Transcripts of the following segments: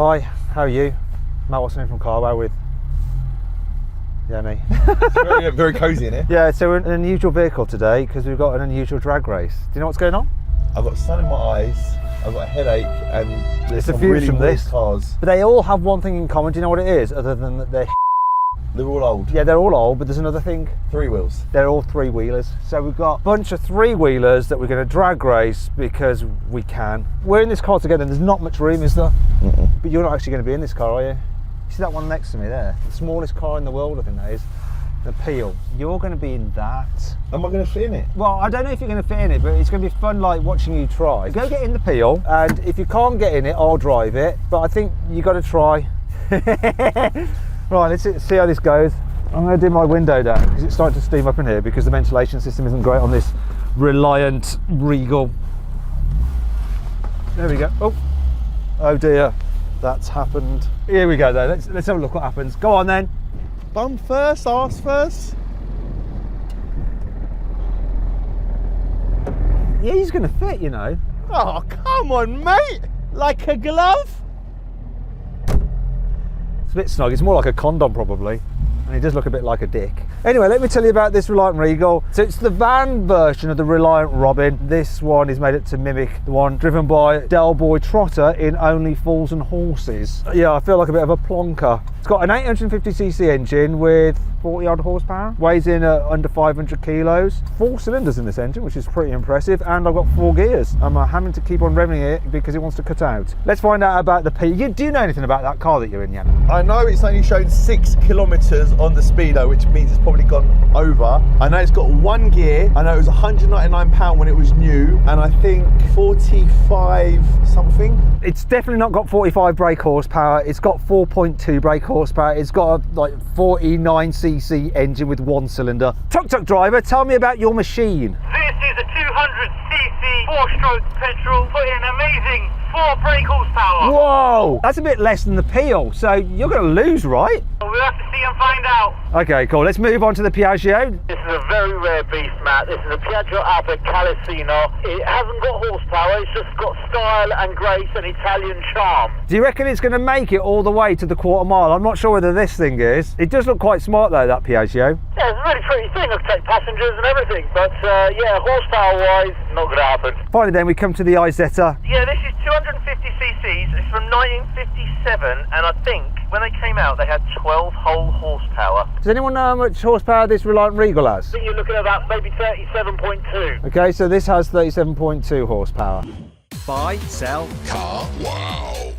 Hi, how are you? Matt Watson from Carwell with Yanni. It's very cosy in here. Yeah, so we're in an unusual vehicle today because we've got an unusual drag race. Do you know what's going on? I've got sun in my eyes, I've got a headache, and It's a some few really from weird this. cars. But they all have one thing in common. Do you know what it is? Other than that they're They're all old. yeah, they're all old, but there's another thing. Three wheels. They're all three-wheelers. So we've got a bunch of three-wheelers that we're going to drag race because we can. We're in this car together and there's not much room, is there? But you're not actually going to be in this car, are you? You see that one next to me there? The smallest car in the world, I think that is. The Peel. You're going to be in that. Am I going to fit in it? Well, I don't know if you're going to fit in it, but it's going to be fun, like watching you try. Go get in the Peel, and if you can't get in it, I'll drive it. But I think you got to try. Right, let's see how this goes. I'm going to do my window down because it's starting to steam up in here because the ventilation system isn't great on this Reliant Regal. There we go. Oh dear, that's happened. Here we go though. Let's have a look what happens. Go on then. Bum first, arse first. Yeah, he's going to fit, you know. Oh, come on, mate. Like a glove. It's a bit snug. It's more like a condom probably. And he does look a bit like a dick. Anyway, let me tell you about this Reliant Regal. So it's the van version of the Reliant Robin. This one is made up to mimic the one driven by Del Boy Trotter in Only Fools and Horses. Yeah, I feel like a bit of a plonker. It's got an 850cc engine with 40 odd horsepower, weighs in at under 500 kilos. 4 cylinders in this engine, which is pretty impressive, and I've got 4 gears. I'm having to keep on revving it because it wants to cut out. Let's find out about the P. Do you know anything about that car that you're in, Jan? I know it's only shown 6 kilometres on the speedo, which means it's probably gone over. I know it's got 1 gear. I know it was £199 when it was new, and I think 45 something. It's definitely not got 45 brake horsepower. It's got 4.2 brake horsepower. It's got a like 49cc engine with 1 cylinder. Tuk-tuk driver, tell me about your machine. This is a 200cc 4-stroke petrol, putting amazing 4 brake horsepower. Whoa, that's a bit less than the Peel, so you're going to lose, right? We'll have to see and find out. Okay, cool. Let's move on to the Piaggio. This is a very rare beast, Matt. This is a Piaggio Alpha Calesino. It hasn't got horsepower, it's just got style and grace and Italian charm. Do you reckon it's going to make it all the way to the quarter mile? I'm not sure whether this thing is. It does look quite smart though, that Piaggio. Yeah, it's a really pretty thing. It'll take passengers and everything, but yeah, horsepower-wise, not going to happen. Finally then, we come to the Izeetta. Yeah, this is 250cc's. It's from 1957, and I think when they came out, they had 12 whole horsepower. Does anyone know how much horsepower this Reliant Regal has? I think you're looking at about maybe 37.2. Okay, so this has 37.2 horsepower. Buy, sell, car, wow.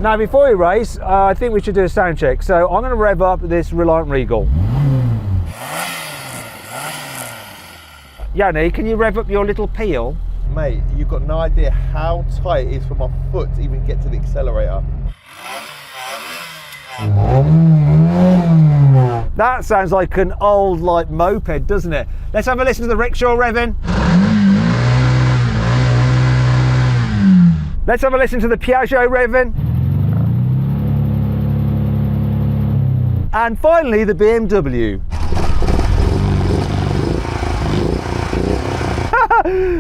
Now before we race, I think we should do a sound check. So I'm going to rev up this Reliant Regal. Yanni, can you rev up your little Peel? Mate, you've got no idea how tight it is for my foot to even get to the accelerator. That sounds like an old moped, doesn't it? Let's have a listen to the rickshaw revving. Let's have a listen to the Piaggio revving. And finally the BMW.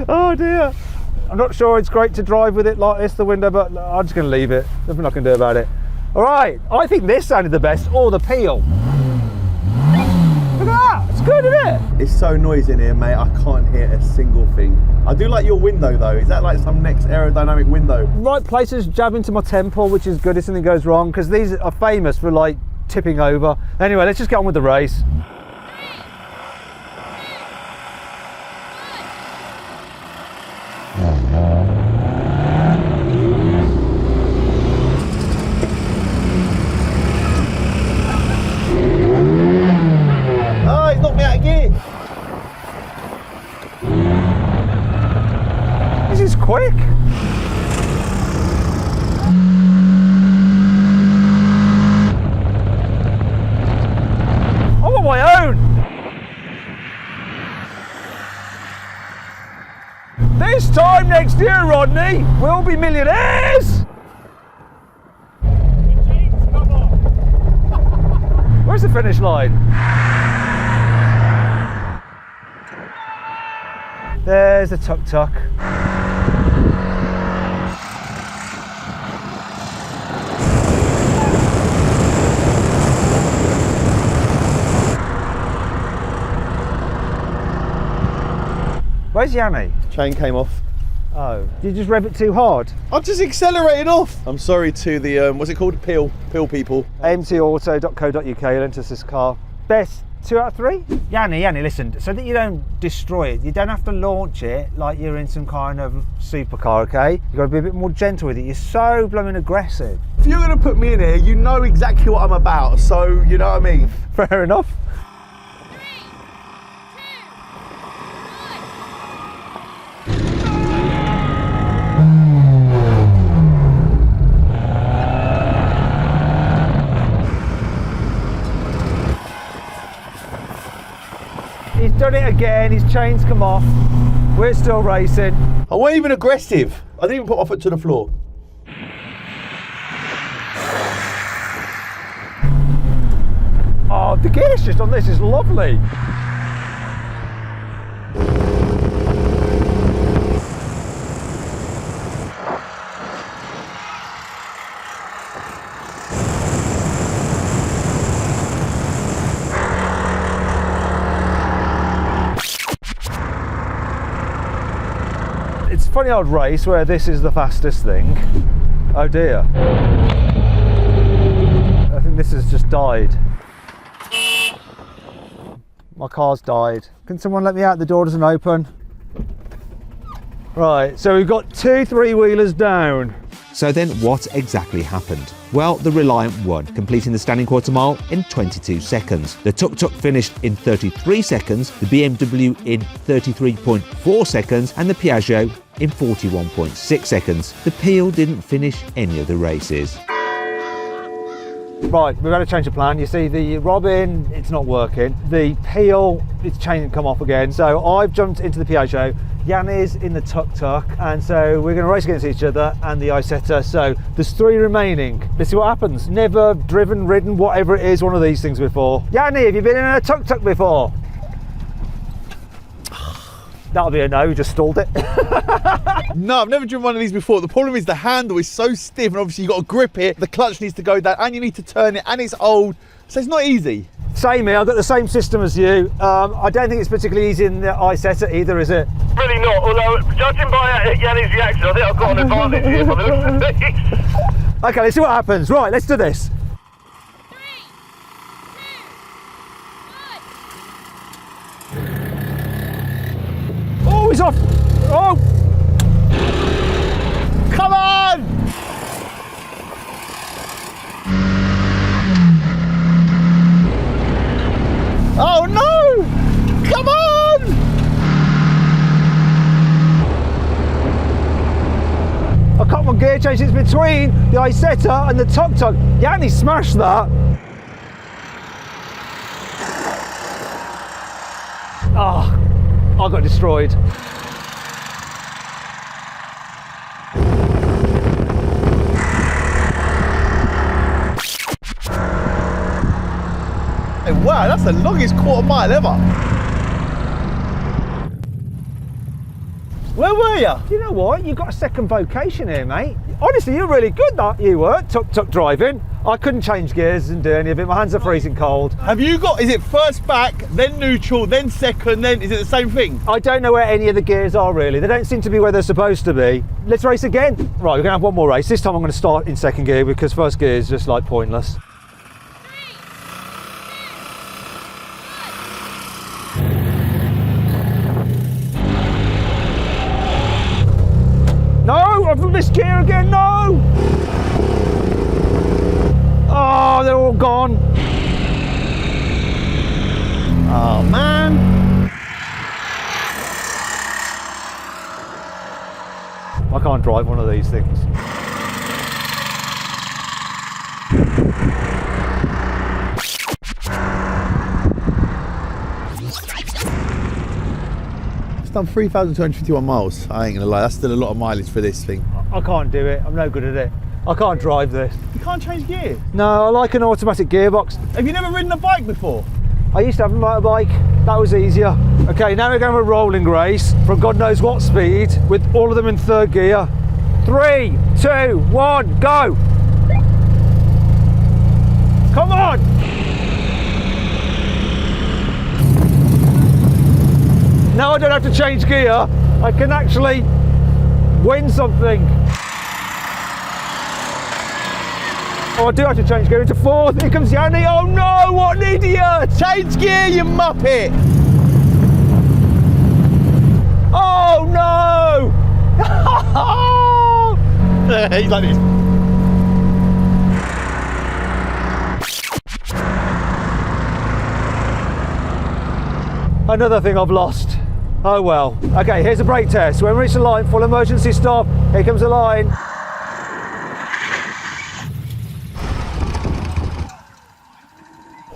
Oh dear. I'm not sure it's great to drive with it like this, the window, but I'm just going to leave it. Nothing I can do about it. All right, I think this sounded the best, or the Peel. Look at that, it's good, isn't it? It's so noisy in here, mate, I can't hear a single thing. I do like your window though. Is that like some next aerodynamic window? Right places, jab into my temple, which is good if something goes wrong, because these are famous for like tipping over. Anyway, let's just get on with the race. This is quick. I'm on my own. This time next year, Rodney, we'll be millionaires. Where's the finish line? There's the tuk-tuk. Where's Yanni? Chain came off. Oh, did you just rev it too hard? I've just accelerated off. I'm sorry to the, what's it called? Peel people. amtauto.co.uk lent us this car. Best 2 out of 3? Yanni, listen, so that you don't destroy it, you don't have to launch it like you're in some kind of supercar, okay? You've got to be a bit more gentle with it. You're so blooming aggressive. If you're going to put me in here, you know exactly what I'm about, so you know what I mean. Fair enough. He's done it again, his chain's come off. We're still racing. I wasn't even aggressive. I didn't even put my foot to the floor. Oh, the gear shift on this is lovely. It's a funny old race where this is the fastest thing. Oh dear. I think this has just died. My car's died. Can someone let me out? The door doesn't open. Right, so we've got 2 3-wheelers down. So then what exactly happened? Well, the Reliant won, completing the standing quarter mile in 22 seconds. The Tuk Tuk finished in 33 seconds, the BMW in 33.4 seconds, and the Piaggio in 41.6 seconds. The Peel didn't finish any of the races. Right, we've had to change the plan. You see, the Robin, it's not working. The Peel, its chain can come off again. So I've jumped into the Piaggio. Yanni's in the Tuk Tuk, and so we're going to race against each other and the Izeetta. So there's 3 remaining. Let's see what happens. Never driven, ridden, whatever it is, one of these things before. Yanni, have you been in a Tuk Tuk before? That'll be a no, you just stalled it. No, I've never driven one of these before. The problem is the handle is so stiff, and obviously you've got to grip it, the clutch needs to go down, and you need to turn it, and it's old, so it's not easy. Same here, I've got the same system as you. I don't think it's particularly easy in the Izeetta either, is it? Really not, although judging by Yanni's reaction, I think I've got an advantage here by the looks of things. Okay, let's see what happens. Right, let's do this. 3, 2, 1. Oh, he's off. Oh! Come on! Oh no! Come on! I cut my gear change. It's between the Izeetta and the Tuk Tuk. Yanni smashed that. Ah, I got destroyed. Wow, that's the longest quarter mile ever. Where were you? You know what? You've got a second vocation here, mate. Honestly, you're really good, that you were. Tuk-tuk driving. I couldn't change gears and do any of it. My hands are freezing cold. Have you got, is it first back, then neutral, then second, then, is it the same thing? I don't know where any of the gears are, really. They don't seem to be where they're supposed to be. Let's race again. Right, we're going to have one more race. This time I'm going to start in second gear because first gear is just like pointless. 3, 2, 1. No, I've missed gear again, no! Oh, they're all gone. Oh man. I can't drive one of these things. It's done 3,251 miles. I ain't gonna lie, that's still a lot of mileage for this thing. I can't do it. I'm no good at it. I can't drive this. You can't change gear. No, I like an automatic gearbox. Have you never ridden a bike before? I used to have a motorbike. That was easier. Okay, now we're going for a rolling race from God knows what speed with all of them in third gear. 3, 2, 1, go! Come on! Now I don't have to change gear. I can actually win something. Oh, I do have to change gear into fourth. Here comes Yanni. Oh no, what an idiot! Change gear, you muppet! Oh no! He's like this. Another thing I've lost. Oh well. Okay, here's a brake test. When we reach the line, full emergency stop. Here comes the line.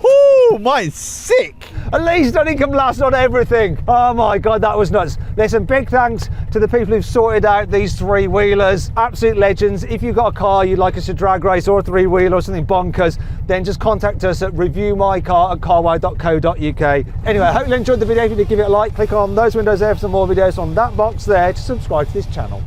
Woo, mine's sick. At least I didn't come last on everything. Oh my God, that was nuts. Listen, big thanks to the people who've sorted out these three-wheelers. Absolute legends. If you've got a car you'd like us to drag race or a three-wheeler or something bonkers, then just contact us at reviewmycar@carwow.co.uk. Anyway, I hope you enjoyed the video. If you did, give it a like. Click on those windows there for some more videos, on that box there to subscribe to this channel.